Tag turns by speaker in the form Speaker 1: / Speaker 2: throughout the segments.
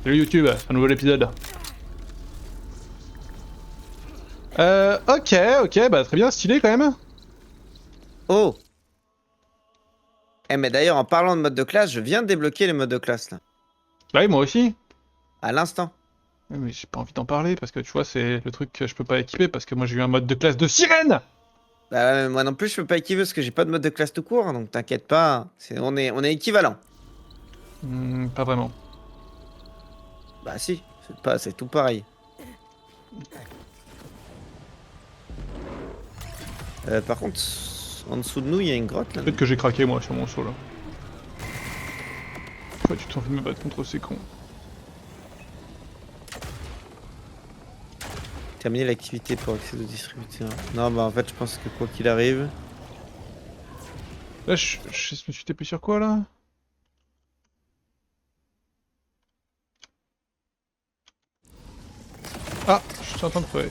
Speaker 1: Salut YouTube, un nouvel épisode. Ok, bah très bien, stylé quand même.
Speaker 2: Oh! Eh mais d'ailleurs, en parlant de mode de classe, je viens de débloquer les modes de classe là.
Speaker 1: Bah oui, moi aussi.
Speaker 2: À l'instant.
Speaker 1: Ouais, mais j'ai pas envie d'en parler parce que tu vois, c'est le truc que je peux pas équiper parce que moi j'ai eu un mode de classe de sirène.
Speaker 2: Bah, moi non plus, je peux pas équiper parce que j'ai pas de mode de classe tout court, hein, donc t'inquiète pas. On est équivalent.
Speaker 1: Pas vraiment.
Speaker 2: Bah si, c'est tout pareil. Par contre, en dessous de nous, il y a une grotte là.
Speaker 1: Peut-être que j'ai craqué moi sur mon saut là. Pourquoi tu t'en fais de me battre contre ces cons?
Speaker 2: Terminer l'activité pour accéder au distributeur. Non, bah en fait, je pense que quoi qu'il arrive.
Speaker 1: Là, je me suis tapé sur quoi là? Ah, je suis en train de crever.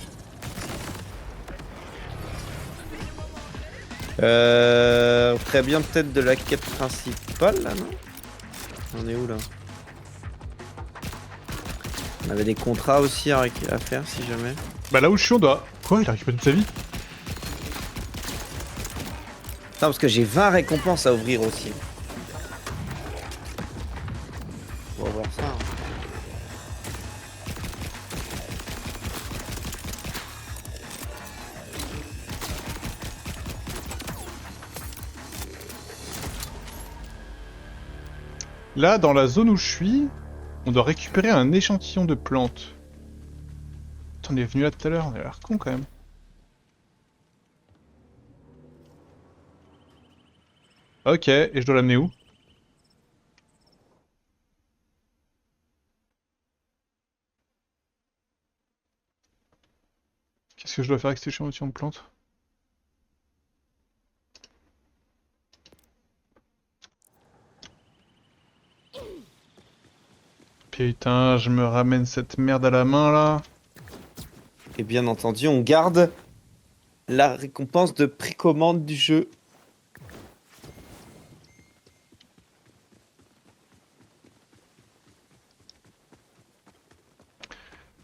Speaker 2: On ferait bien peut-être de la quête principale là, non? On est où là? On avait des contrats aussi à faire si jamais.
Speaker 1: Bah là où je suis, on doit. Quoi? Il a récupéré toute sa vie?
Speaker 2: Non, parce que j'ai 20 récompenses à ouvrir aussi. On va voir ça, hein.
Speaker 1: Là, dans la zone où je suis, on doit récupérer un échantillon de plantes. Putain, on est venu là tout à l'heure, on a l'air con quand même. Ok, et je dois l'amener où? Qu'est-ce que je dois faire avec cet échantillon de plantes? Putain, je me ramène cette merde à la main là.
Speaker 2: Et bien entendu, on garde la récompense de précommande du jeu.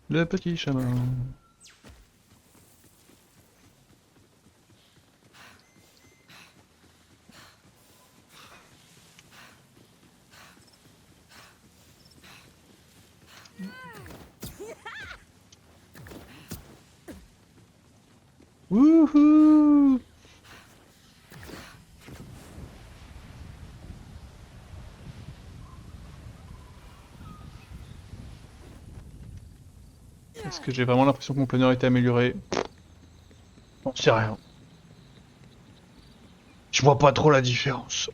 Speaker 1: Le petit chaman. Wouhou! Est-ce que j'ai vraiment l'impression que mon planeur a été amélioré? J'en sais rien. Je vois pas trop la différence.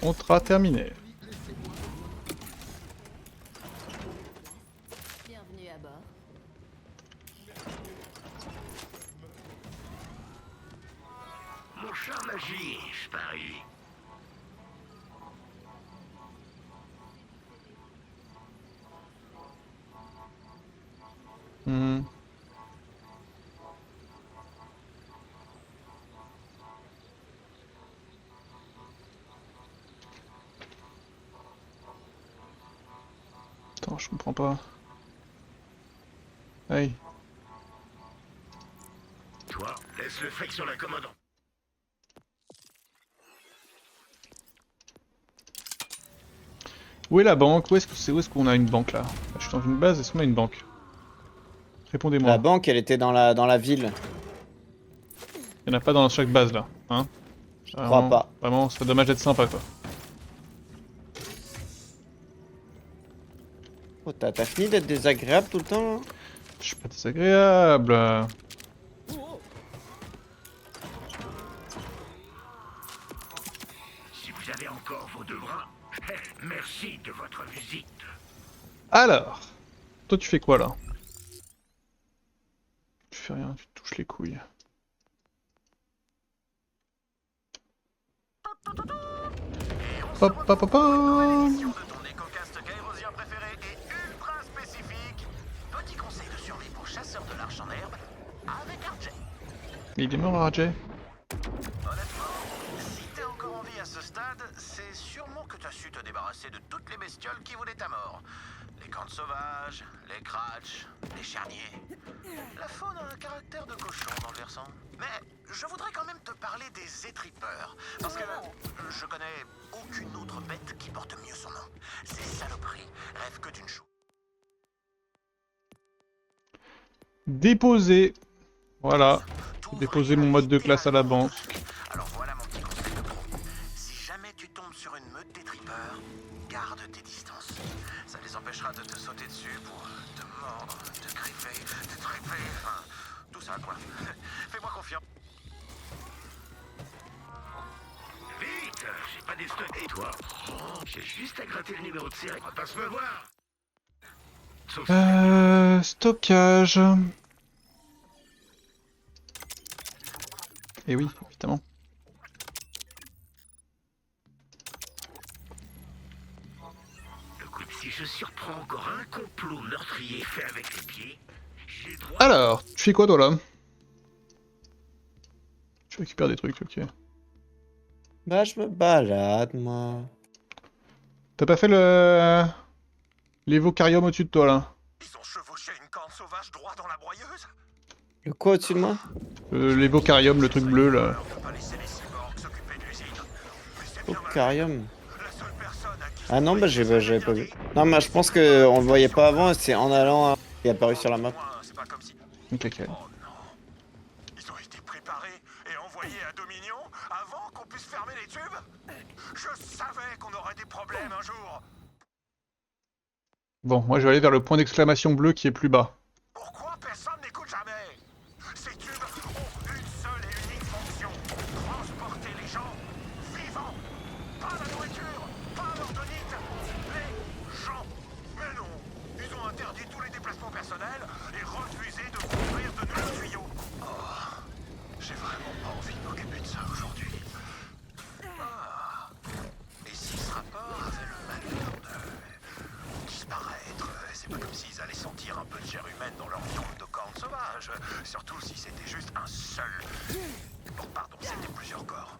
Speaker 1: Contrat terminé.
Speaker 3: Bienvenue à bord.
Speaker 4: Mon charme agit, je parie.
Speaker 1: Hmm. Attends, je comprends pas. Aïe.
Speaker 4: Toi, laisse le fric sur la commode.
Speaker 1: Où est la banque? Où est-ce qu'on a une banque là? Je suis dans une base, est-ce qu'on a une banque?
Speaker 2: La
Speaker 1: Répondez-moi.
Speaker 2: banque, elle était dans la ville.
Speaker 1: Il n'y en a pas dans chaque base là, hein?
Speaker 2: Je crois pas.
Speaker 1: Vraiment, c'est dommage d'être sympa quoi.
Speaker 2: Oh, t'as fini d'être désagréable tout le temps, là?
Speaker 1: Je suis pas désagréable.
Speaker 4: Si vous avez encore vos deux bras, merci de votre visite.
Speaker 1: Alors, toi tu fais quoi là? Tu fais rien, tu te touches les couilles. Pop pop pop pop.
Speaker 4: De ton écocaste Kairosia préféré est ultra spécifique. Petit conseil de chasseur de l'arche en herbe avec RJ.
Speaker 1: Il est mort, RJ.
Speaker 4: Honnêtement, si t'es encore en vie à ce stade, c'est sûrement que t'as su te débarrasser de toutes les bestioles qui voulaient ta mort. Les cornes sauvages, les cratchs, les charniers. La faune a un caractère de cochon dans le versant. Mais je voudrais quand même te parler des étripeurs. Parce que je connais aucune autre bête qui porte mieux son nom. Ces saloperies rêvent que d'une chose.
Speaker 1: Déposer. Voilà. Déposer mon mode de classe à la banque.
Speaker 4: Alors voilà mon petit conseil de pro. Si jamais tu tombes sur une meute d'étripeurs, garde tes distances. Ça les empêchera de te sauter dessus pour te mordre, te griffer, te triper, enfin, tout ça quoi. Fais-moi confiance. Vite, j'ai pas des stocks. Et toi? J'ai juste à gratter le numéro de série. On va pas se me voir. Sauf
Speaker 1: Stockage. Et oui, évidemment.
Speaker 4: écoute, si je surprends encore un complot meurtrier fait avec les pieds, j'ai droit.
Speaker 1: Alors, tu fais quoi toi là? Tu récupères des trucs, ok.
Speaker 2: Bah, je me balade, moi.
Speaker 1: T'as pas fait le... l'évocarium au-dessus de toi là?
Speaker 4: Ils ont chevauché une corne sauvage droit dans la broyeuse.
Speaker 2: Le quoi au-dessus de moi?
Speaker 1: L'évocarium, le truc bleu là.
Speaker 4: On peut pas laisser les cyborgs s'occuper de l'usine. Mais c'est bien malin.
Speaker 2: Carium.
Speaker 4: La seule personne à qui
Speaker 2: Ah non, bah j'avais pas vu. Non, mais je pense que on le voyait pas avant, c'est en allant, il est apparu sur la map.
Speaker 4: C'est pas comme si.
Speaker 1: Ok, ok.
Speaker 4: Oh non. Ils ont été préparés et envoyés à Dominion avant qu'on puisse fermer les tubes. Je savais qu'on aurait des problèmes un jour.
Speaker 1: Bon, moi je vais aller vers le point d'exclamation bleu qui est plus bas.
Speaker 4: Pourquoi personne n'écoute jamais? Ces tubes ont une seule et unique fonction. Transporter les gens vivants. Pas la nourriture, pas l'ordonite. Les gens. Mais non, ils ont interdit tous les déplacements personnels et refusé de construire de nouveaux tuyaux. Oh, j'ai vraiment pas envie de m'occuper de ça aujourd'hui. Ah. Et si ce rapport avait le malheur de disparaître, c'est pas comme s'ils allaient sentir un peu de chair humaine dans leur viande de cornes sauvages. Surtout si c'était juste un seul. Bon, pardon, c'était plusieurs corps.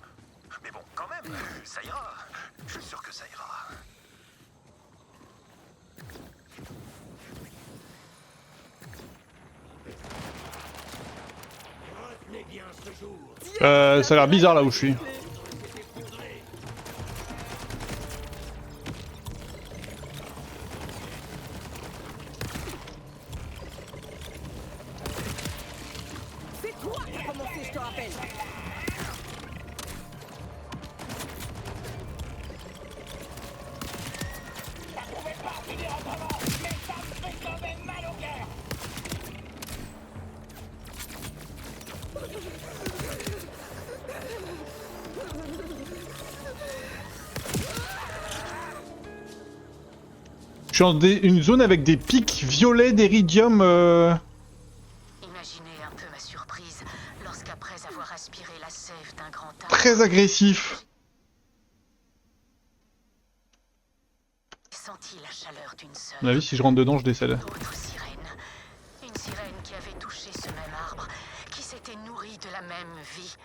Speaker 4: Mais bon, quand même, ça ira. Je suis sûr que ça ira.
Speaker 1: Ça a l'air bizarre là où je suis.
Speaker 3: C'est toi qui as commencé, je te rappelle.
Speaker 1: Je suis dans une zone avec des pics violets d'éridium.
Speaker 5: Imaginez un peu ma surprise lorsqu'après avoir aspiré la sève d'un grand arbre,
Speaker 1: Très agressif.
Speaker 5: j'ai senti la chaleur d'une
Speaker 1: À mon
Speaker 5: seule
Speaker 1: avis, si je rentre dedans, je décède.
Speaker 5: autre sirène. Une sirène qui avait touché ce même arbre, qui s'était nourrie de la même vie.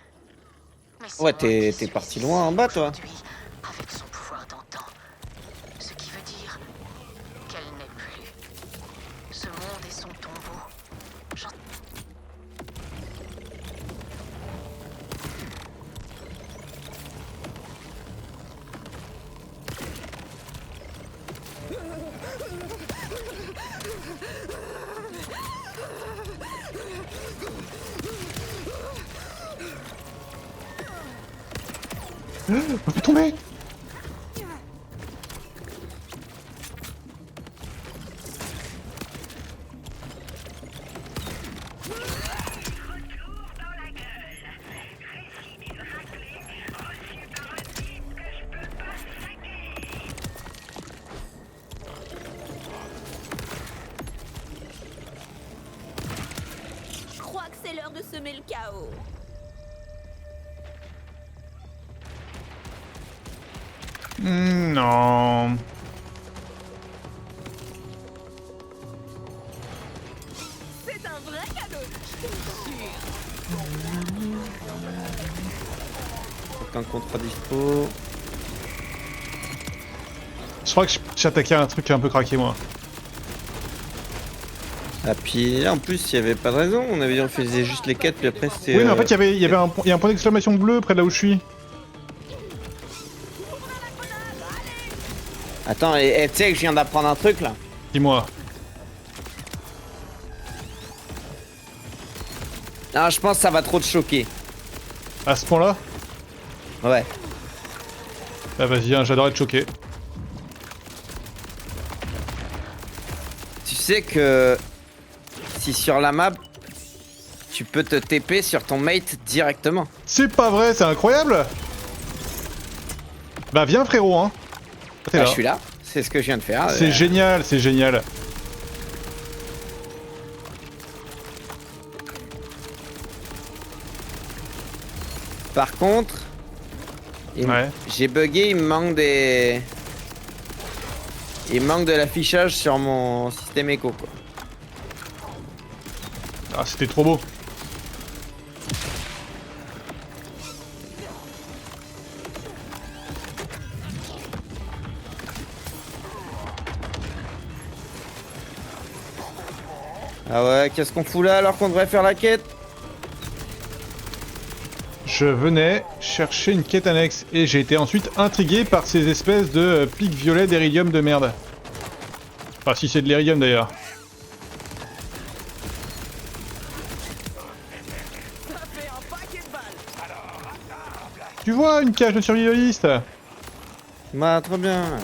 Speaker 5: Mais c'est
Speaker 2: Ouais,
Speaker 5: moi
Speaker 2: t'es
Speaker 5: qui suis
Speaker 2: parti
Speaker 5: ici
Speaker 2: loin en bas, toi.
Speaker 5: aujourd'hui, avec son pouvoir d'antan. Ce qui veut dire qu'elle n'est plus. Ce monde est son tombeau. J'en-
Speaker 1: On peut tomber.
Speaker 3: Je crois que c'est l'heure de semer le chaos.
Speaker 1: Non.
Speaker 3: C'est C'est un vrai cadeau.
Speaker 2: Aucun contrat dispo.
Speaker 1: Je crois que j'ai attaqué un truc un peu craqué, moi.
Speaker 2: Ah, puis là, en plus, il y avait pas de raison. On avait dit on faisait juste les quêtes, puis après, c'était.
Speaker 1: Oui, mais en fait, il y a un point d'exclamation bleu près de là où je suis.
Speaker 2: Attends, et tu sais que je viens d'apprendre un truc là.
Speaker 1: Dis-moi.
Speaker 2: Non, je pense que ça va trop te choquer.
Speaker 1: À ce point-là?
Speaker 2: Ouais.
Speaker 1: Bah vas-y, hein, j'adore être choqué.
Speaker 2: Tu sais que si sur la map, tu peux te TP sur ton mate directement.
Speaker 1: C'est pas vrai, c'est incroyable! Bah viens frérot, hein. T'es
Speaker 2: Ah,
Speaker 1: là.
Speaker 2: je suis là. C'est ce que je viens de faire.
Speaker 1: C'est génial, c'est génial.
Speaker 2: Par contre,
Speaker 1: Ouais.
Speaker 2: j'ai bugué, il me manque des. Il me manque de l'affichage sur mon système écho quoi.
Speaker 1: Ah, c'était trop beau.
Speaker 2: Ah ouais, qu'est-ce qu'on fout là alors qu'on devrait faire la quête?
Speaker 1: Je venais chercher une quête annexe et j'ai été ensuite intrigué par ces espèces de pics violets d'éridium de merde. Enfin, si c'est de l'éridium d'ailleurs. Tu vois, une cage de survivaliste.
Speaker 2: Bah, trop bien.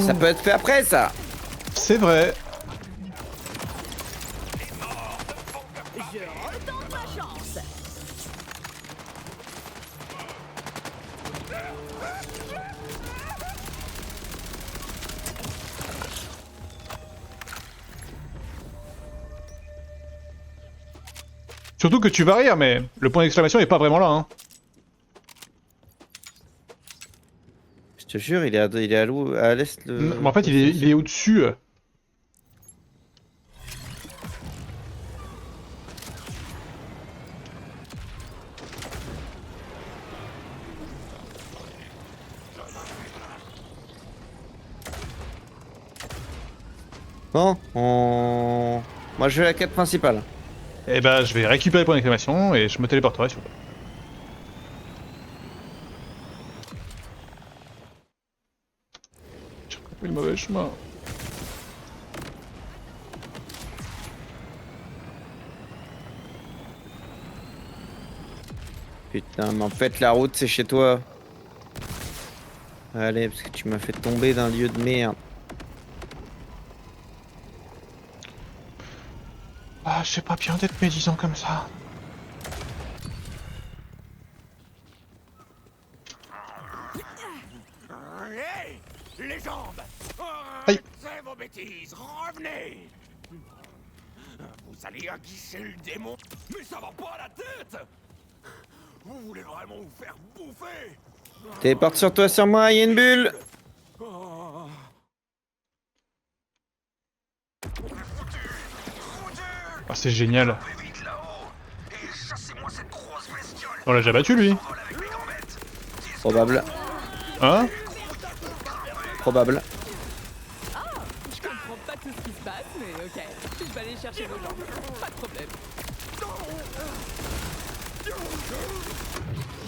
Speaker 2: Ça peut être fait après ça.
Speaker 1: C'est vrai.
Speaker 3: Je retente ma chance.
Speaker 1: Surtout que tu vas rire, mais le point d'exclamation est pas vraiment là, hein.
Speaker 2: Je te jure, il est à l'est.
Speaker 1: Mais en fait, il est au-dessus.
Speaker 2: Bon, on. Moi, je vais à la quête principale.
Speaker 1: Et bah, je vais récupérer le point d'exclamation et je me téléporterai sur. J'ai pris le mauvais chemin.
Speaker 2: Putain, mais en fait, la route, c'est chez toi. Allez, parce que tu m'as fait tomber d'un lieu de merde.
Speaker 1: Ah, je sais pas bien d'être médisant comme ça.
Speaker 4: Hey, les jambes!
Speaker 1: Aïe.
Speaker 4: Arrêtez vos bêtises, revenez! Vous allez aguicher le démon, mais ça va pas à la tête! Vous voulez vraiment vous faire bouffer?
Speaker 2: Téléporte sur toi, sur moi, il y a une bulle.
Speaker 1: Ah, c'est génial.
Speaker 4: Vite là-haut et chassez-moi cette grosse bestiole!
Speaker 1: On l'a déjà battu lui.
Speaker 4: Vol avec mes gambettes!
Speaker 2: Probable.
Speaker 1: Hein?
Speaker 2: Probable.
Speaker 6: Je comprends pas tout ce qui se passe, mais ok. Je vais aller chercher vos gens. Pas de problème.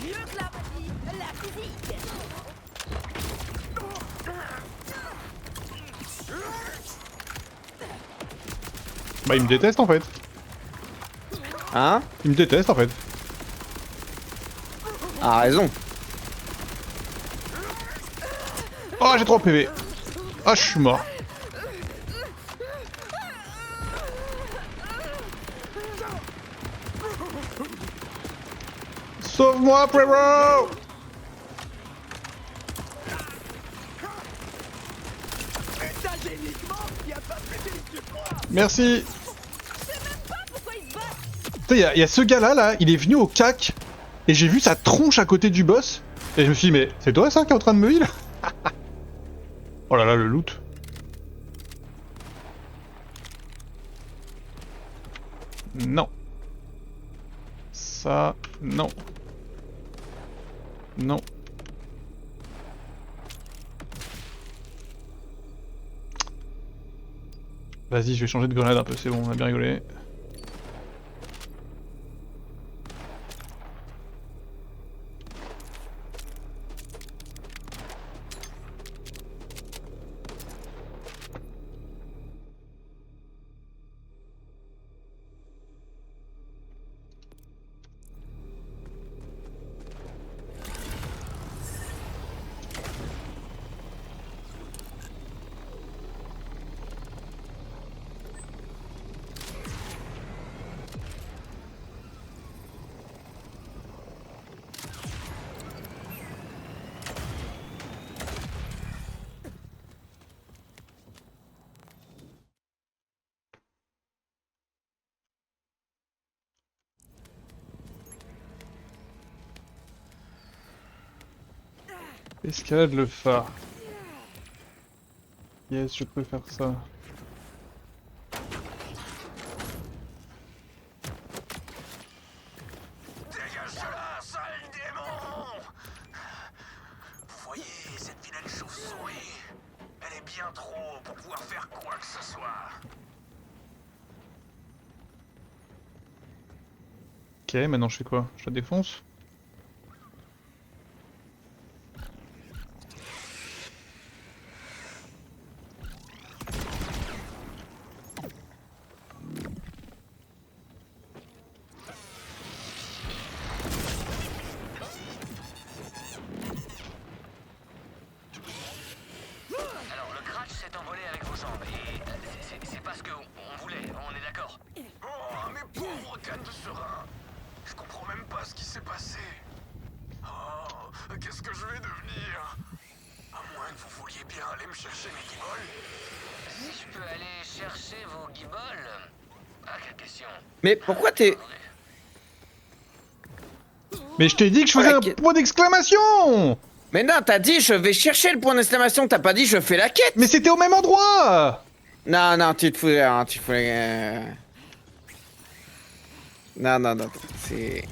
Speaker 3: Mieux que la physique.
Speaker 1: Bah, il me déteste en fait.
Speaker 2: Hein?
Speaker 1: Il me déteste en fait.
Speaker 2: Ah, raison.
Speaker 1: Oh, j'ai 3 PV. Ah, je suis mort. Sauve-moi, frérot! Merci.
Speaker 3: Pourquoi il se bat?
Speaker 1: Putain, y a ce gars là, il est venu au cac et j'ai vu sa tronche à côté du boss et je me suis dit mais c'est toi ça qui est en train de me heal? Oh là là, le loot. Non. Ça, non. Non. Vas-y, je vais changer de grenade un peu, c'est bon, on a bien rigolé. Escalade le phare. Yes, je peux faire ça.
Speaker 4: Dégage de là, sale démon! Vous voyez cette vilaine chauve-souris? Elle est bien trop pour pouvoir faire quoi que ce soit.
Speaker 1: Ok, maintenant je fais quoi? Je la défonce?
Speaker 4: Alors le Cratch s'est envolé avec vos jambes et c'est pas ce qu'on voulait, on est d'accord. Oh, mes pauvres cannes de serein. Je comprends même pas ce qui s'est passé. Oh, qu'est-ce que je vais devenir? À moins que vous vouliez bien aller me chercher mes guibolles. Si je peux aller chercher vos guibolles. Ah, quelle question.
Speaker 2: Mais pourquoi t'es...
Speaker 1: Mais je t'ai dit que je faisais un point d'exclamation!
Speaker 2: Mais non, t'as dit je vais chercher le point d'exclamation, t'as pas dit je fais la quête.
Speaker 1: Mais c'était au même endroit!
Speaker 2: Non, non, tu te fous, hein, tu te fous. Non, non, non, c'est...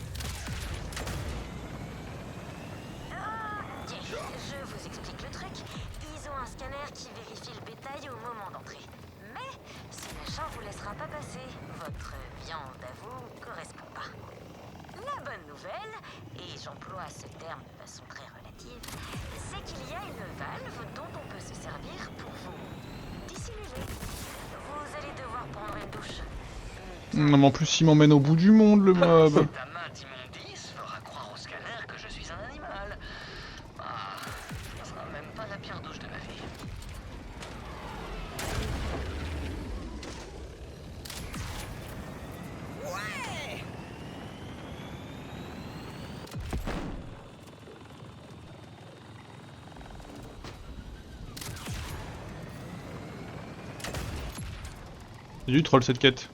Speaker 5: Je vous explique le truc. Ils ont un scanner qui vérifie le bétail au moment d'entrée. Mais ce machin vous laissera pas passer. Votre viande à vous correspond pas. La bonne nouvelle, et j'emploie ce terme de façon très relative, c'est qu'il y a une valve dont on peut se servir pour vous dissimuler. Vous allez devoir prendre une douche.
Speaker 1: Non, mais en plus, il m'emmène au bout du monde, le mob.
Speaker 4: Ta main d'immondice fera croire au scanner que je suis un animal. Ah, ça sera même pas la pire douche de ma vie.
Speaker 1: C'est du troll cette quête.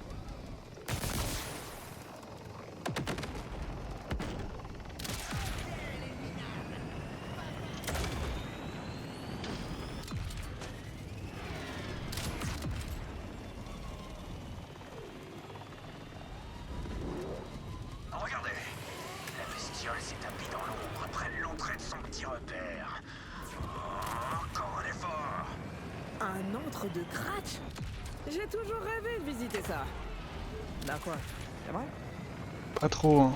Speaker 4: Regardez, la bestiole s'est tapie dans l'ombre après l'entrée de son petit repère. Oh, encore un effort.
Speaker 6: Un antre de Cratch? J'ai toujours rêvé de visiter ça. Bah quoi? C'est vrai?
Speaker 1: Pas trop, hein.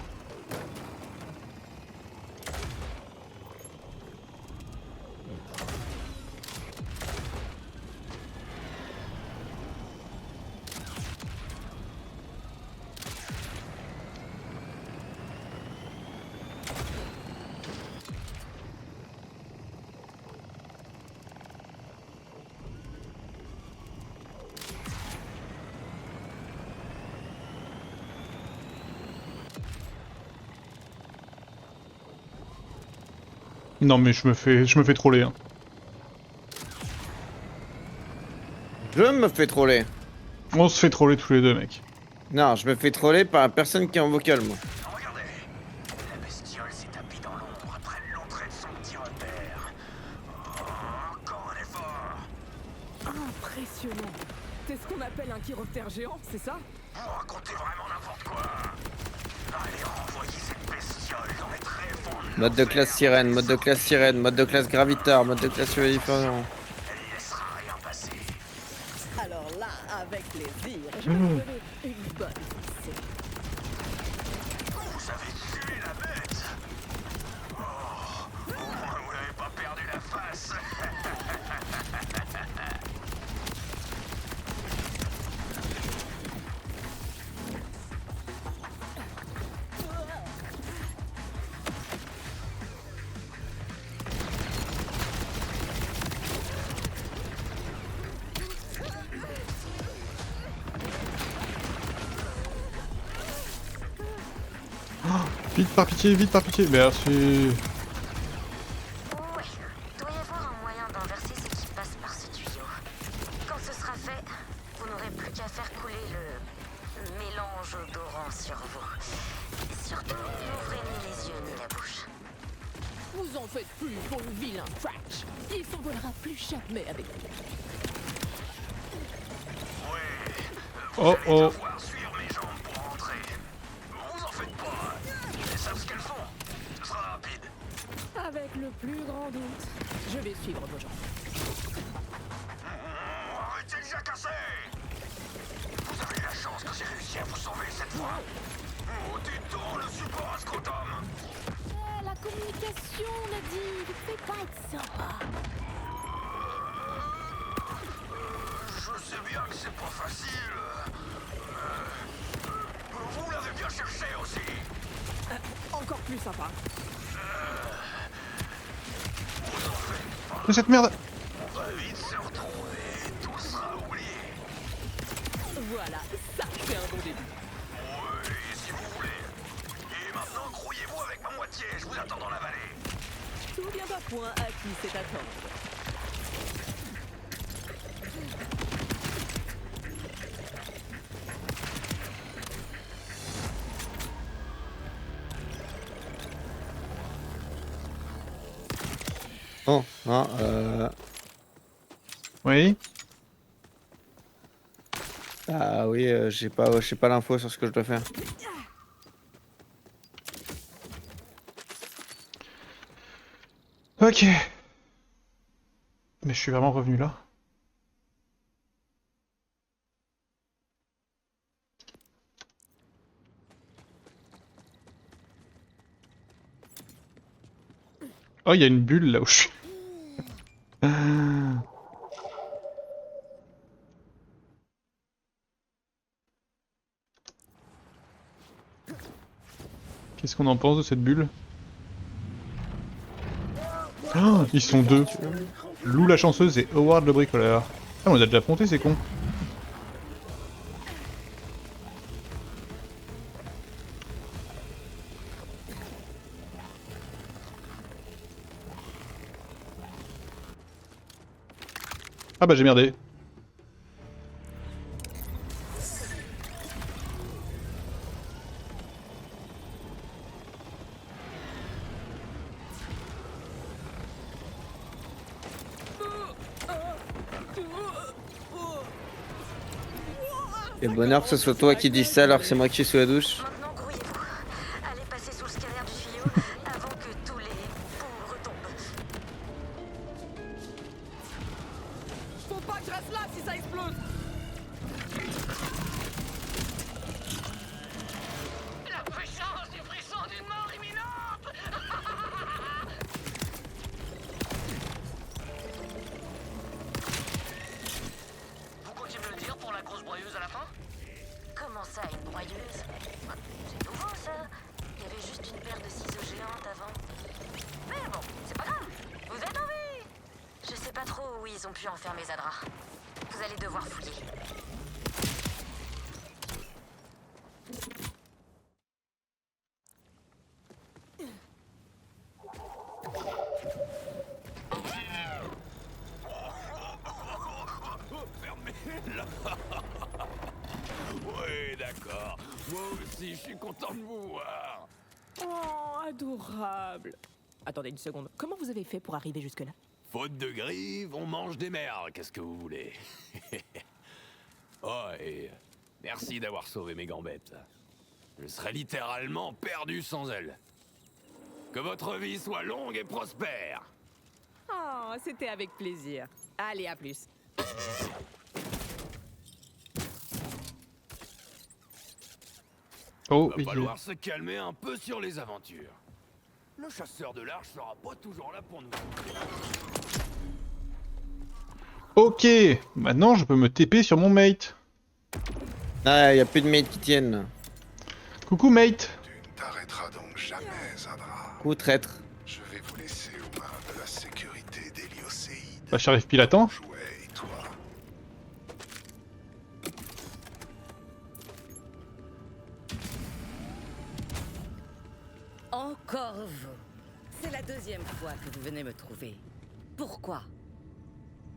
Speaker 1: Non mais je me fais troller. Hein.
Speaker 2: Je me fais troller.
Speaker 1: On se fait troller tous les deux, mec.
Speaker 2: Non, je me fais troller par la personne qui est en vocal, moi.
Speaker 4: Regardez, la bestiole s'est tapie dans l'ombre après l'entrée de son petit repère. Oh, encore un effort.
Speaker 6: Impressionnant. C'est ce qu'on appelle un chiroptère géant, c'est ça?
Speaker 4: Vous racontez vraiment n'importe quoi. Allez, renvoyez cette bestiole dans les tréfonds.
Speaker 2: Mode de classe sirène, mode de classe sirène, mode de classe gravitar, mode de classe chevalier différent.
Speaker 4: Elle ne laissera rien passer.
Speaker 6: Alors là, avec plaisir, je vais vous donner une bonne fessée.
Speaker 4: Vous avez tué la bête. Oh, au moins vous n'avez pas perdu la face.
Speaker 1: Vite par pitié, merci.
Speaker 5: Ouais, doit y avoir un moyen d'inverser ce qui passe par ce tuyau. Quand ce sera fait, vous n'aurez plus qu'à faire couler le mélange odorant sur vous. Surtout, n'ouvrez ni les yeux ni la bouche.
Speaker 6: Vous en faites plus, bon vilain Cratch. Il s'envolera plus jamais avec vous.
Speaker 1: Oh oh.
Speaker 4: Devoir suivre mes jambes pour rentrer. Vous en faites pas. Elles savent ce qu'elles font. Ce sera rapide.
Speaker 6: Avec le plus grand doute, je vais suivre vos gens.
Speaker 4: Arrêtez de jacasser. Vous avez la chance que j'ai réussi à vous sauver cette fois. Oh, dites donc, le support à scrotum.
Speaker 3: La communication, Nadine, fais pas être sympa.
Speaker 4: Je sais bien que c'est pas facile. Vous l'avez bien cherché aussi.
Speaker 6: Encore plus sympa.
Speaker 1: Mais cette merde.
Speaker 4: On va vite se retrouver et tout sera oublié.
Speaker 6: Voilà, ça c'est un bon début.
Speaker 4: Oui, si vous voulez. Et maintenant, grouillez-vous avec ma moitié. Je vous attends dans la vallée.
Speaker 6: Souviens-toi point à qui c'est attendre.
Speaker 2: Bon, hein,
Speaker 1: Oui.
Speaker 2: ah oui, j'ai pas l'info sur ce que je dois faire.
Speaker 1: Ok. Mais je suis vraiment revenu là. Oh, il y a une bulle là où je suis. Qu'est-ce qu'on en pense de cette bulle? Oh, ils sont deux. Lou la chanceuse et Howard le bricoleur. Ah, on les a déjà affrontés, c'est con. Ah bah j'ai merdé.
Speaker 2: Et bonheur que ce soit toi qui dis ça alors que c'est moi qui suis sous la douche.
Speaker 5: Maintenant, grouillez-vous. Allez passer sous le scanner du tuyau avant que tous les bouts retombent.
Speaker 6: Faut pas que je reste là si ça explose.
Speaker 4: La puissance du frisson d'une mort imminente. Vous comptiez me le dire pour la grosse broyeuse à la fin?
Speaker 5: Comment ça, une broyeuse? C'est nouveau, ça. Il y avait juste une paire de ciseaux géantes avant. Mais bon, c'est pas grave. Vous êtes en vie. Je sais pas trop où ils ont pu enfermer Zadra. Vous allez devoir fouiller.
Speaker 4: Fermez-la. Oui, d'accord. Moi aussi, je suis content de vous voir.
Speaker 6: Oh, adorable. Attendez une seconde. Comment vous avez fait pour arriver jusque-là?
Speaker 4: Faute de grive, on mange des merdes. Qu'est-ce que vous voulez? Oh, et
Speaker 7: Merci d'avoir sauvé mes gambettes. Je serais littéralement perdu sans elles. Que votre vie soit longue et prospère.
Speaker 6: Oh, c'était avec plaisir. Allez, à plus.
Speaker 1: Oh,
Speaker 7: Va falloir se calmer un peu sur les aventures. Le chasseur de l'arche sera pas toujours là pour nous.
Speaker 1: ok. Maintenant, je peux me TP sur mon mate.
Speaker 2: Ah, y a plus de mates qui tiennent. Là.
Speaker 1: Coucou, mate.
Speaker 4: Tu ne t'arrêteras donc jamais, Zadra.
Speaker 2: Coup traître.
Speaker 4: Je vais vous laisser aux mains de la sécurité d'Héliocéide.
Speaker 1: Bah, j'arrive pile à temps.
Speaker 4: Jouet et toi.
Speaker 8: Encore vous. C'est la deuxième fois que vous venez me trouver. Pourquoi?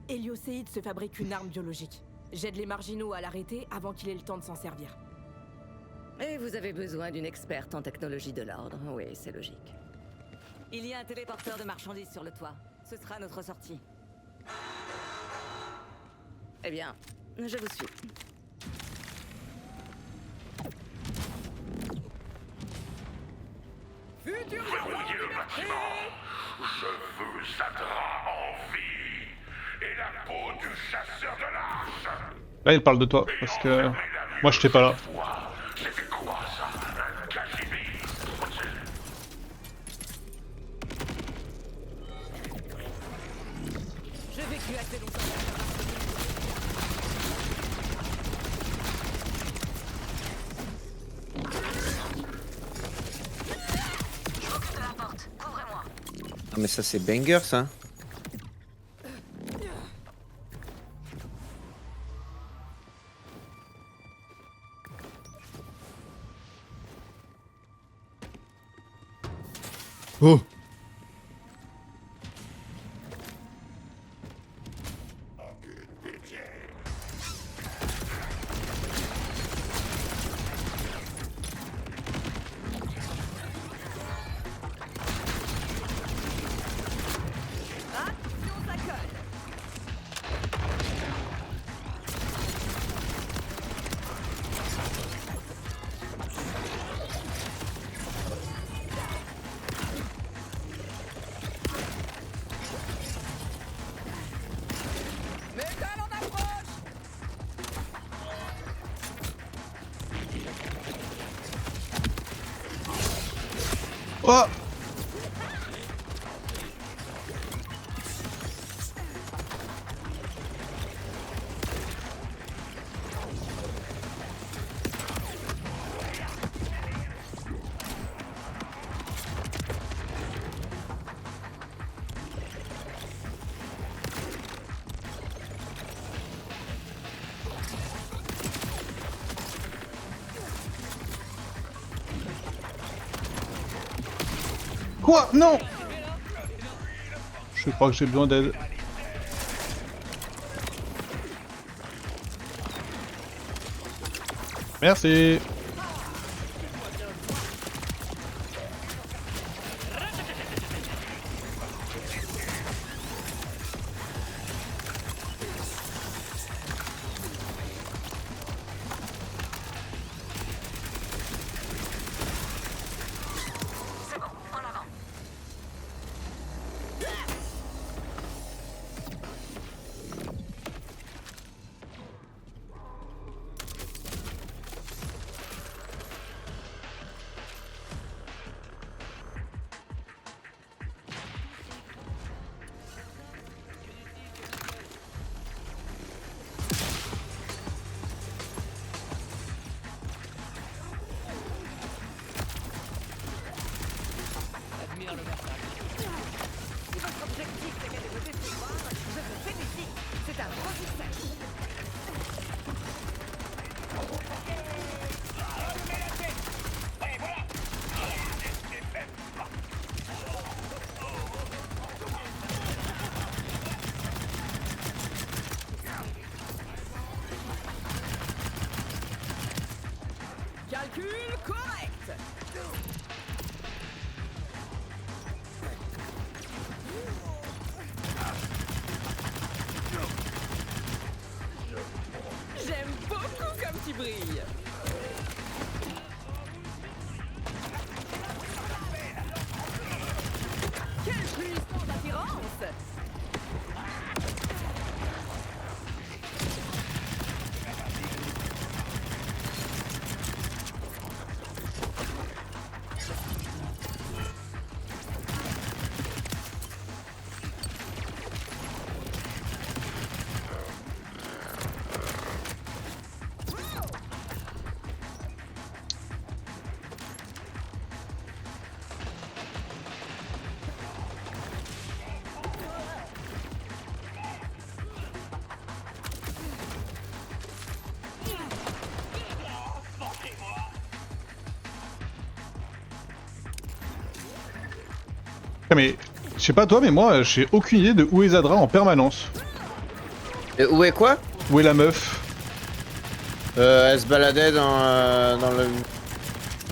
Speaker 3: Héliocéide se fabrique une arme biologique. J'aide les marginaux à l'arrêter avant qu'il ait le temps de s'en servir.
Speaker 8: Et vous avez besoin d'une experte en technologie de l'ordre. Oui, c'est logique. Il y a un téléporteur de marchandises sur le toit. Ce sera notre sortie. Eh bien, je vous suis.
Speaker 6: Futur
Speaker 4: Verrouillez le bâtiment. Je veux Zadra en vie. Et la peau du chasseur de l'arche.
Speaker 1: Là, il parle de toi, parce que moi, je t'ai pas là.
Speaker 4: C'était quoi ça? Un cagibi?
Speaker 8: J'ai vécu assez longtemps.
Speaker 5: Je m'occupe de la porte. Couvrez-moi.
Speaker 2: Ah, mais ça, c'est banger, ça.
Speaker 1: Oh.
Speaker 6: Attention, ça colle. Métal en approche.
Speaker 1: Oh. Quoi? Non. Je crois que j'ai besoin d'aide. Merci.
Speaker 5: C'est bon, en avant.
Speaker 6: Si votre objectif c'est qu'elle ait de voir, je vous félicite. C'est un gros succès. Calcul correct. J'aime beaucoup comme tu brilles. Quelle puissante attirance!
Speaker 1: Ah, mais je sais pas toi, mais moi j'ai aucune idée de où est Zadra en permanence.
Speaker 2: Où est quoi?
Speaker 1: Où est la meuf?
Speaker 2: Elle se baladait dans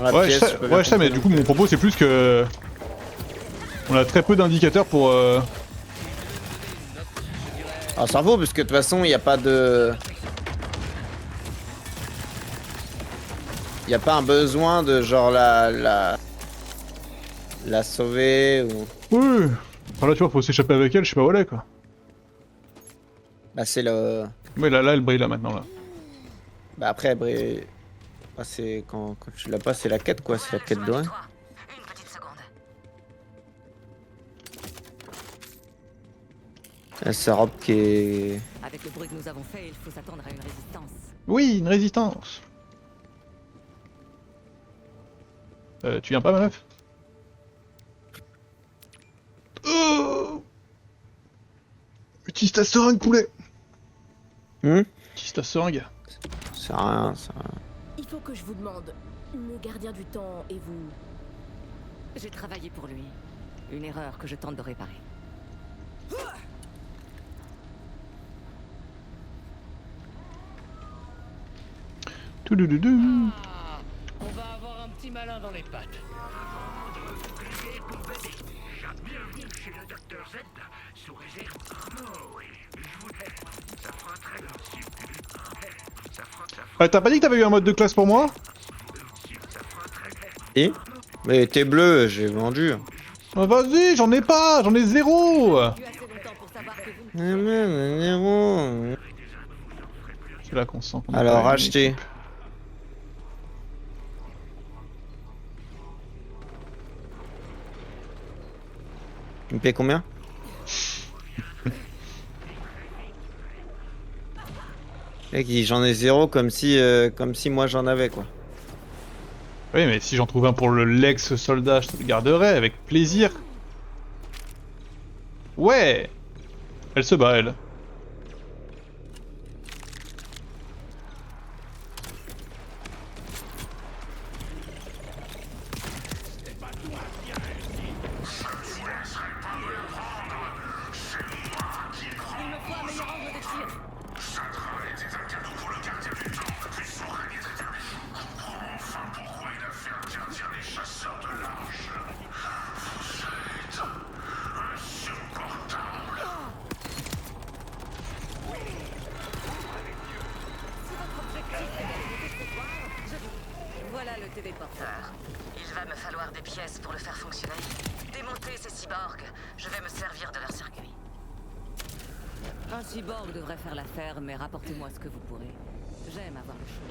Speaker 2: la
Speaker 1: Ouais,
Speaker 2: pièce.
Speaker 1: je sais, ouais, je sais, mais du coup mon propos c'est plus que... On a très peu d'indicateurs pour...
Speaker 2: On s'en fout parce que de toute façon il n'y a pas de... Il n'y a pas un besoin de genre la sauver ou...
Speaker 1: Oui. Enfin là tu vois, faut s'échapper avec elle, je sais pas où elle est quoi.
Speaker 2: Bah c'est le...
Speaker 1: Mais là elle brille là maintenant là.
Speaker 2: Bah après, bah, c'est quand tu l'as pas, c'est la quête quoi, c'est la quête d'Orin.
Speaker 5: Une petite seconde.
Speaker 2: Sa robe qui est...
Speaker 8: Avec le bruit que nous avons fait, il faut s'attendre à une résistance.
Speaker 1: Oui, une résistance. Tu viens pas ma meuf? Oh, utilise ta seringue poulet. Utilise ta seringue.
Speaker 2: C'est rien, c'est rien.
Speaker 3: Il faut que je vous demande, le gardien du temps et vous...
Speaker 8: J'ai travaillé pour lui. Une erreur que je tente de réparer.
Speaker 1: Toulouloulou.
Speaker 9: On va avoir un petit malin dans les pattes.
Speaker 4: Bienvenue chez le docteur Z, sous réserve. Oh oui, je voulais. Ça fera très bien. Ça fera
Speaker 1: T'as pas dit que t'avais eu un mode de classe pour moi?
Speaker 2: Et mais t'es bleu, j'ai vendu.
Speaker 1: Ah, vas-y, j'en ai pas, j'en ai zéro.
Speaker 8: Tu as assez longtemps pour savoir que vous
Speaker 1: C'est là qu'on sent qu'on a
Speaker 2: Alors
Speaker 1: pas une
Speaker 2: acheter.
Speaker 1: équipe.
Speaker 2: Il me paye combien? Mec, j'en ai zéro comme si moi j'en avais quoi.
Speaker 1: Oui, mais si j'en trouve un pour le Lex soldat, je te le garderai avec plaisir. Ouais. Elle se bat, elle.
Speaker 8: Voilà le téléporteur.
Speaker 5: Il va me falloir des pièces pour le faire fonctionner. Démonter ces cyborgs, je vais me servir de leur circuit.
Speaker 8: Un cyborg devrait faire l'affaire, mais rapportez-moi ce que vous pourrez. J'aime avoir le choix.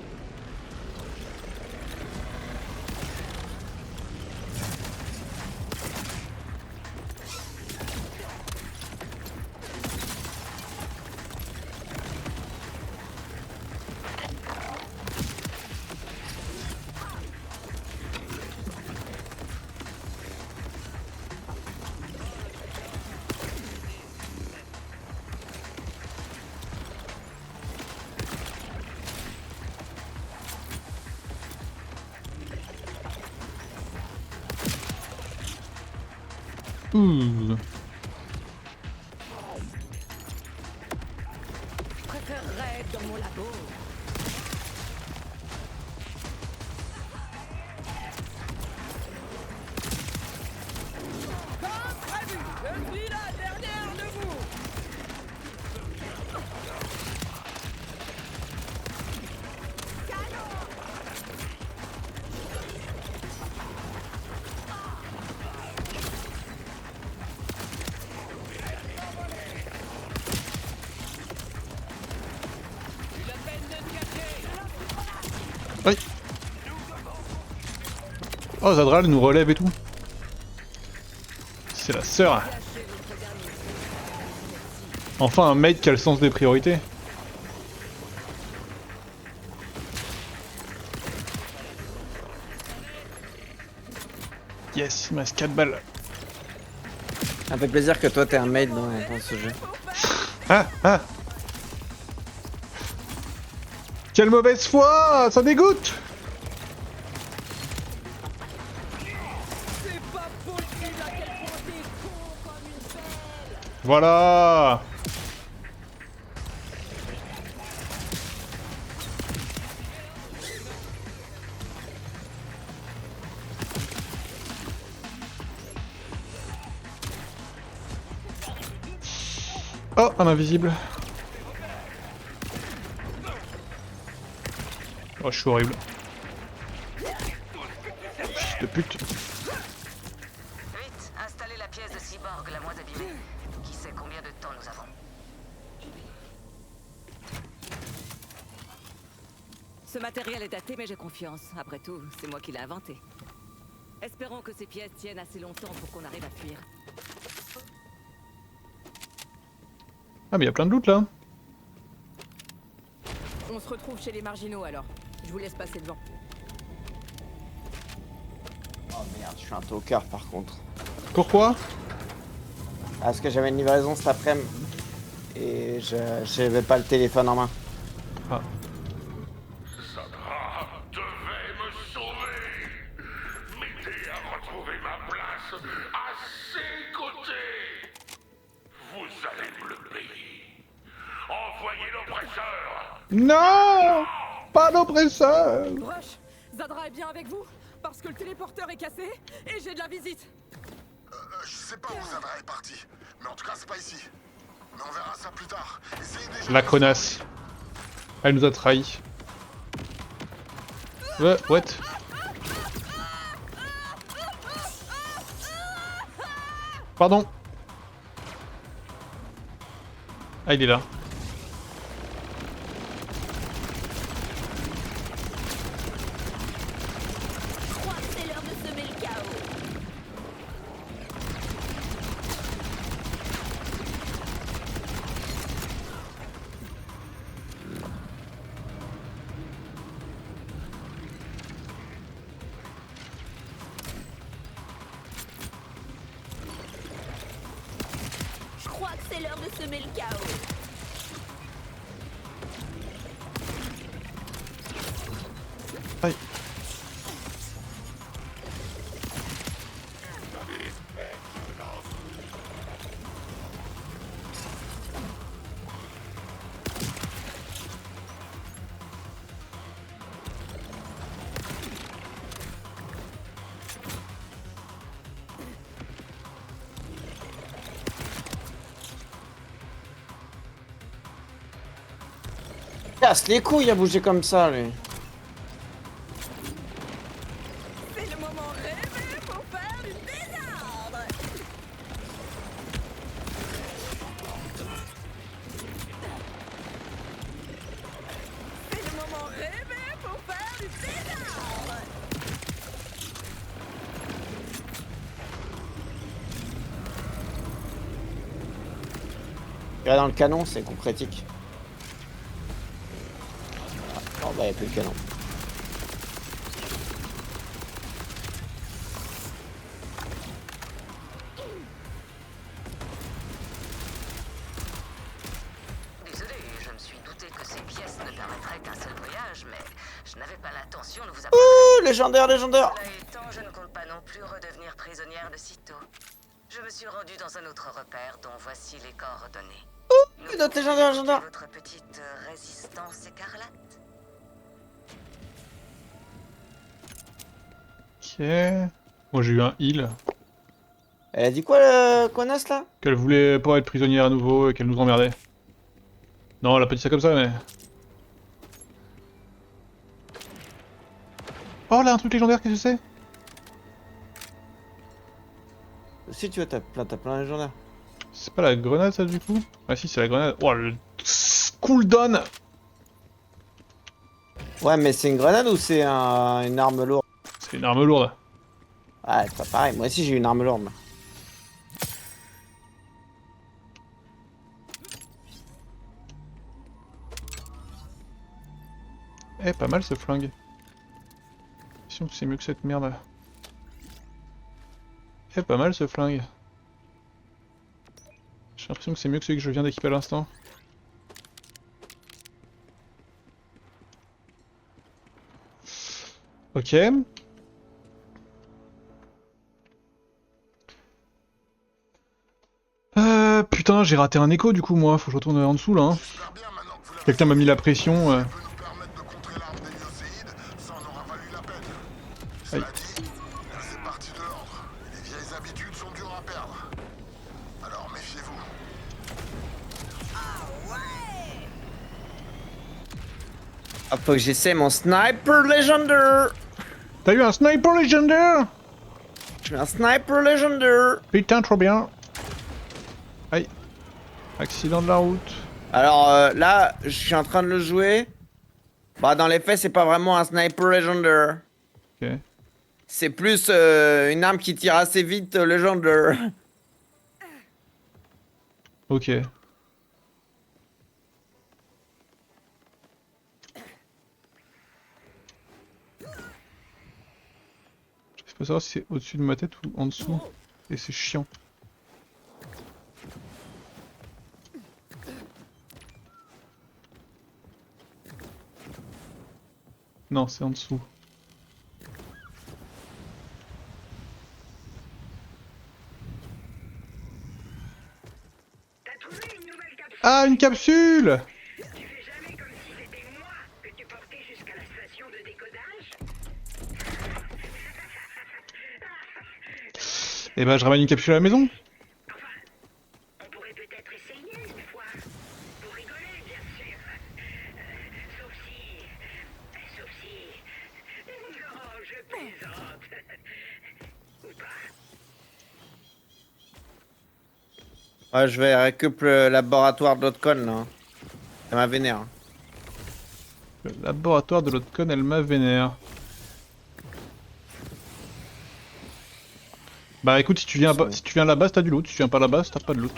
Speaker 1: Ouh.
Speaker 8: Je préférerais être dans mon labo.
Speaker 6: Comme prévu, je suis la dernière debout.
Speaker 1: Aïe. Oh, Zadra, elle nous relève et tout. C'est la sœur. Enfin, un mate qui a le sens des priorités. Yes, il me reste 4 balles.
Speaker 2: Ça fait plaisir que toi t'es un maid dans ce jeu.
Speaker 1: Ah, ah. Quelle mauvaise foi, ça dégoûte.
Speaker 6: C'est pas possible à quel point t'es con comme une pelle.
Speaker 1: Voilà. Oh, un invisible. Oh, je suis horrible. Fils de pute.
Speaker 5: Vite, installez la pièce de cyborg la moins abîmée. Qui sait combien de temps nous avons?
Speaker 8: Ce matériel est daté, mais j'ai confiance. Après tout, c'est moi qui l'ai inventé. Espérons que ces pièces tiennent assez longtemps pour qu'on arrive à fuir.
Speaker 1: Ah, mais il y a plein de loot là.
Speaker 3: On se retrouve chez les marginaux alors. Je vous laisse passer devant.
Speaker 2: Oh merde, je suis un talker par contre.
Speaker 1: Pourquoi?
Speaker 2: Parce que j'avais une livraison cet après-midi et j'avais pas le téléphone en main.
Speaker 1: Ah.
Speaker 4: Zadra devait me sauver. M'aider à retrouver ma place à ses côtés. Vous allez me le payer. Envoyez l'oppresseur.
Speaker 1: Non, pas l'oppresseur.
Speaker 3: Rush, Zadra est bien avec vous? Parce que le téléporteur est cassé et j'ai de la visite.
Speaker 4: Je sais pas où Zadra est parti, mais en tout cas c'est pas ici. Mais on verra ça plus tard. Essayez déjà.
Speaker 1: La connasse. Elle nous a trahis. What? Pardon. Ah, il est là.
Speaker 3: Je crois que c'est l'heure de semer le chaos. Je crois que c'est l'heure de semer le chaos.
Speaker 1: Aïe.
Speaker 2: Casse les couilles à bouger comme ça, lui.
Speaker 3: C'est le moment rêvé pour faire du désordre. C'est le moment rêvé pour faire du désordre.
Speaker 2: Regarde dans le canon, c'est coup critique. Oh bah y'a plus le canon.
Speaker 5: Désolé, je me suis douté que ces pièces ne permettraient qu'un seul voyage, mais je n'avais pas l'intention de vous apporter.
Speaker 2: Ouh, légendaire, légendaire.
Speaker 5: Cela étant, je ne compte pas non plus redevenir prisonnière de sitôt. Je me suis rendue dans un autre repère dont voici les coordonnées.
Speaker 2: Une autre légendaire, légendaire.
Speaker 5: Votre petite résistance écarlate.
Speaker 1: Ok. Moi j'ai eu un heal.
Speaker 2: Elle a dit quoi, la connasse, là?
Speaker 1: Qu'elle voulait pas être prisonnière à nouveau et qu'elle nous emmerdait. Non, elle a pas dit ça comme ça, mais... Oh là, un truc légendaire, qu'est-ce que c'est?
Speaker 2: Si tu veux, t'as plein de légendaires.
Speaker 1: C'est pas la grenade ça du coup? Ah si, c'est la grenade. Oh le cooldown.
Speaker 2: Ouais, mais c'est une grenade ou c'est une arme lourde?
Speaker 1: C'est une arme lourde.
Speaker 2: Ah, c'est pas pareil. Moi aussi, j'ai une arme lourde.
Speaker 1: Eh, pas mal ce flingue. J'ai l'impression que c'est mieux que cette merde. Eh, pas mal ce flingue. J'ai l'impression que c'est mieux que celui que je viens d'équiper à l'instant. Ok. Putain, j'ai raté un écho du coup moi, faut que je retourne en dessous là. Hein.
Speaker 4: J'espère bien maintenant que vous l'avez
Speaker 1: Quelqu'un m'a mis la pression.
Speaker 4: peut nous permettre de contrer l'arme d'Héliocéide, ça en aura valu la peine. Cela dit, c'est parti de l'ordre. Les vieilles habitudes sont dures à perdre. Alors méfiez-vous.
Speaker 2: Ah, faut que j'essaie mon sniper légendaire.
Speaker 1: T'as eu un sniper légendaire?
Speaker 2: Je suis un sniper légendaire.
Speaker 1: Putain, trop bien. Aïe. Accident de la route.
Speaker 2: Alors là, je suis en train de le jouer. Bah, dans les faits, c'est pas vraiment un sniper légendaire.
Speaker 1: Ok.
Speaker 2: C'est plus une arme qui tire assez vite légendaire.
Speaker 1: Ok. Je peux savoir si c'est au-dessus de ma tête ou en dessous. Et c'est chiant. Non, c'est en dessous. Ah, une capsule! Eh ben, je ramène une capsule à la maison.
Speaker 10: On pourrait peut-être essayer une fois. Pour rigoler, bien sûr. Sauf si... Non, je plaisante. Ou pas.
Speaker 2: Ouais, je vais récupérer le laboratoire de l'autre conne là. Ça m'a vénère.
Speaker 1: Le laboratoire de l'autre conne, elle m'a vénère. Bah écoute, si tu viens à la base, t'as du loot. Si tu viens pas à la base, t'as pas de loot.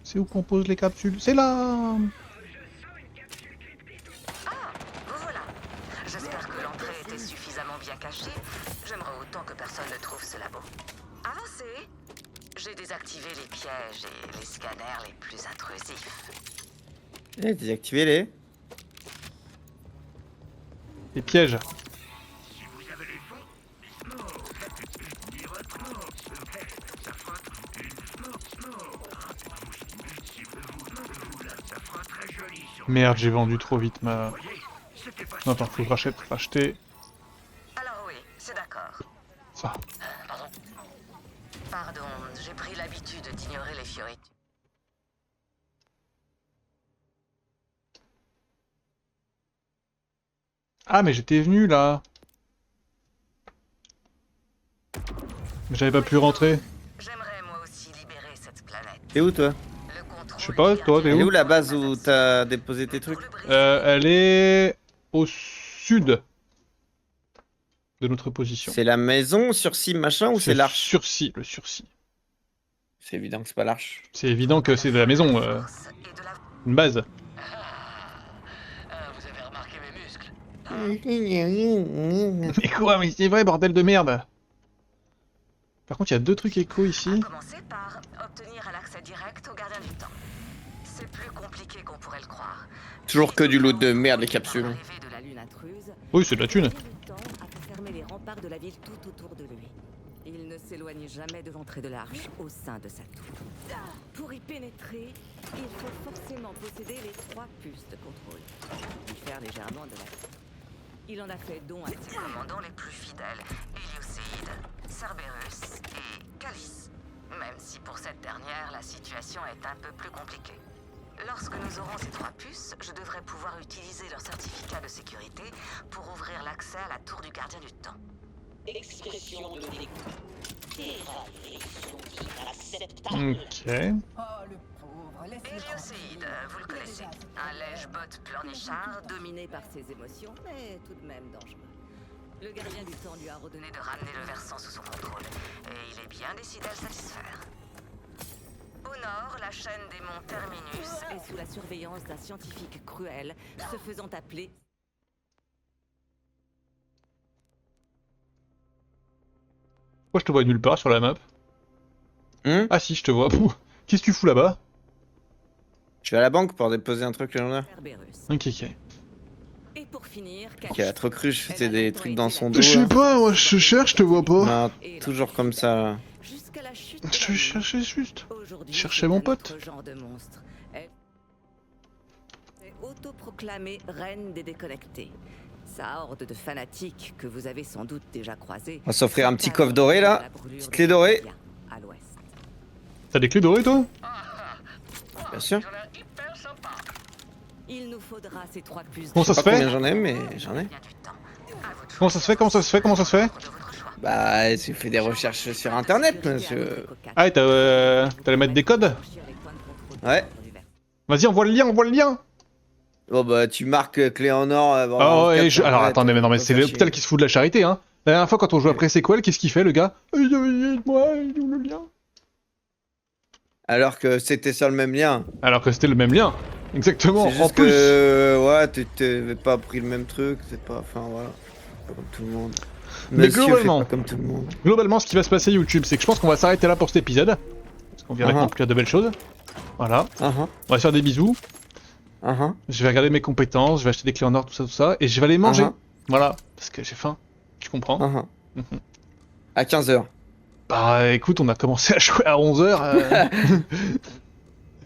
Speaker 1: C'est où qu'on pose les capsules? C'est là!
Speaker 5: Ah, vous voilà. J'espère que l'entrée était suffisamment bien cachée. J'aimerais autant que personne ne trouve ce labo. Avancez. J'ai désactivé les pièges et les scanners les plus intrusifs.
Speaker 2: Désactivez-les.
Speaker 1: Les pièges. Merde, j'ai vendu trop vite ma... Non, attends, faut que je rachète. Racheter.
Speaker 5: Alors oui, c'est d'accord.
Speaker 1: Ça.
Speaker 5: Pardon, j'ai pris l'habitude d'ignorer les fioritures.
Speaker 1: Ah, mais j'étais venu là. J'avais pas pu rentrer.
Speaker 5: J'aimerais moi aussi libérer cette planète.
Speaker 2: T'es où toi?
Speaker 1: Je sais pas, toi, t'es
Speaker 2: Elle est
Speaker 1: où?
Speaker 2: où la base où t'as déposé tes trucs?
Speaker 1: Elle est au sud de notre position.
Speaker 2: C'est la maison, sursis, machin, ou c'est l'arche?
Speaker 1: Sursis, le sursis.
Speaker 2: C'est évident que c'est pas l'arche.
Speaker 1: C'est évident que c'est de la maison. Une base.
Speaker 7: Vous avez remarqué mes muscles?
Speaker 1: Mais quoi, mais c'est vrai, bordel de merde. Par contre, il y a deux trucs écho ici.
Speaker 5: Commencer par obtenir un accès direct au gardien du temps. C'est plus compliqué qu'on pourrait le croire.
Speaker 2: Toujours que du loot de merde, les capsules.
Speaker 8: Arrivé de la lune intruse,
Speaker 1: Oui, c'est de la thune.
Speaker 8: le gardien du temps a fermé les remparts de la ville tout autour de lui. Il ne s'éloigne jamais de l'entrée de l'arche au sein de sa tour. Pour y pénétrer, il faut forcément posséder les 3 puces de contrôle, qui diffèrent légèrement de la tour. Il en a fait don à ses
Speaker 5: Commandons les plus fidèles, Héliocéide, Cerberus et Calice. Même si pour cette dernière, la situation est un peu plus compliquée. Lorsque nous aurons ces 3 puces, je devrais pouvoir utiliser leur certificat de sécurité pour ouvrir l'accès à la tour du gardien du temps.
Speaker 10: Expression de dégoût. Dévalisation inacceptable.
Speaker 1: Ok.
Speaker 3: Oh, le pauvre, laisse-le
Speaker 8: Hélioséide, vous le connaissez. Un lèche-botte pleurnichard dominé par ses émotions, mais tout de même dangereux. Le gardien du temps lui a ordonné de ramener le versant sous son contrôle, et il est bien décidé à le satisfaire. Au nord, la chaîne des monts Terminus est sous la surveillance d'un scientifique cruel, se faisant appeler...
Speaker 1: Pourquoi je te vois nulle part sur la map? Ah si, je te vois. Pouh. Qu'est-ce que tu fous là-bas?
Speaker 2: Je vais à la banque pour déposer un truc légendaire.
Speaker 8: Cerberus.
Speaker 1: Ok, ok.
Speaker 8: Et pour finir,
Speaker 2: Qui a trop cru, je faisais des trucs dans son dos.
Speaker 1: Je sais
Speaker 2: là.
Speaker 1: pas, moi je cherche, je te vois pas.
Speaker 2: Non, toujours comme ça. Là.
Speaker 8: jusqu'à la chute
Speaker 1: Je te cherchais juste.
Speaker 8: Aujourd'hui,
Speaker 1: cherchais
Speaker 8: c'est
Speaker 1: mon
Speaker 8: un
Speaker 1: pote.
Speaker 8: autre genre de monstre. Elle est autoproclamée reine des déconnectés. Sa horde de fanatiques que vous avez sans doute déjà croisés.
Speaker 2: On va s'offrir un petit coffre doré là. Petite clé dorée.
Speaker 8: À l'ouest.
Speaker 1: T'as des clés dorées toi?
Speaker 2: Bien sûr.
Speaker 8: Il nous faudra ces 3 plus.
Speaker 1: Comment ça
Speaker 2: Je
Speaker 1: se
Speaker 2: sais pas
Speaker 1: fait?
Speaker 2: combien j'en ai, mais j'en ai.
Speaker 1: Comment ça se fait? Comment ça se fait? Comment ça se fait?
Speaker 2: Bah, tu fais des recherches sur internet, monsieur.
Speaker 1: Ah ouais, t'allais mettre des codes?
Speaker 2: Ouais.
Speaker 1: Vas-y, envoie le lien, envoie le lien!
Speaker 2: Bon bah, tu marques clé en or.
Speaker 1: Oh, et alors attendez, mais non, mais c'est l'hôpital qui se fout de la charité, hein. La dernière fois, quand on jouait après Sequel, qu'est-ce qu'il fait le gars? Aide-moi, il est où le lien?
Speaker 2: Alors que c'était sur le même lien.
Speaker 1: Alors que c'était le même lien. Exactement,
Speaker 2: C'est
Speaker 1: en
Speaker 2: juste
Speaker 1: plus.
Speaker 2: que, ouais, tu t'avais pas pris le même truc, c'est pas, enfin voilà, pas comme tout le monde.
Speaker 1: Mais
Speaker 2: Monsieur
Speaker 1: globalement-
Speaker 2: fait pas comme tout le monde.
Speaker 1: Globalement, ce qui va se passer YouTube, c'est que je pense qu'on va s'arrêter là pour cet épisode. Parce qu'on vient d'accomplir de belles choses. Voilà. On va se faire des bisous. Je vais regarder mes compétences, je vais acheter des clés en or, tout ça, et je vais aller manger. Voilà, parce que j'ai faim. Tu comprends?
Speaker 2: À 15h.
Speaker 1: Bah écoute, on a commencé à jouer à 11h.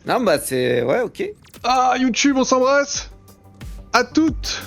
Speaker 2: Non bah c'est... Ouais, ok.
Speaker 1: Ah, YouTube, on s'embrasse. À toutes.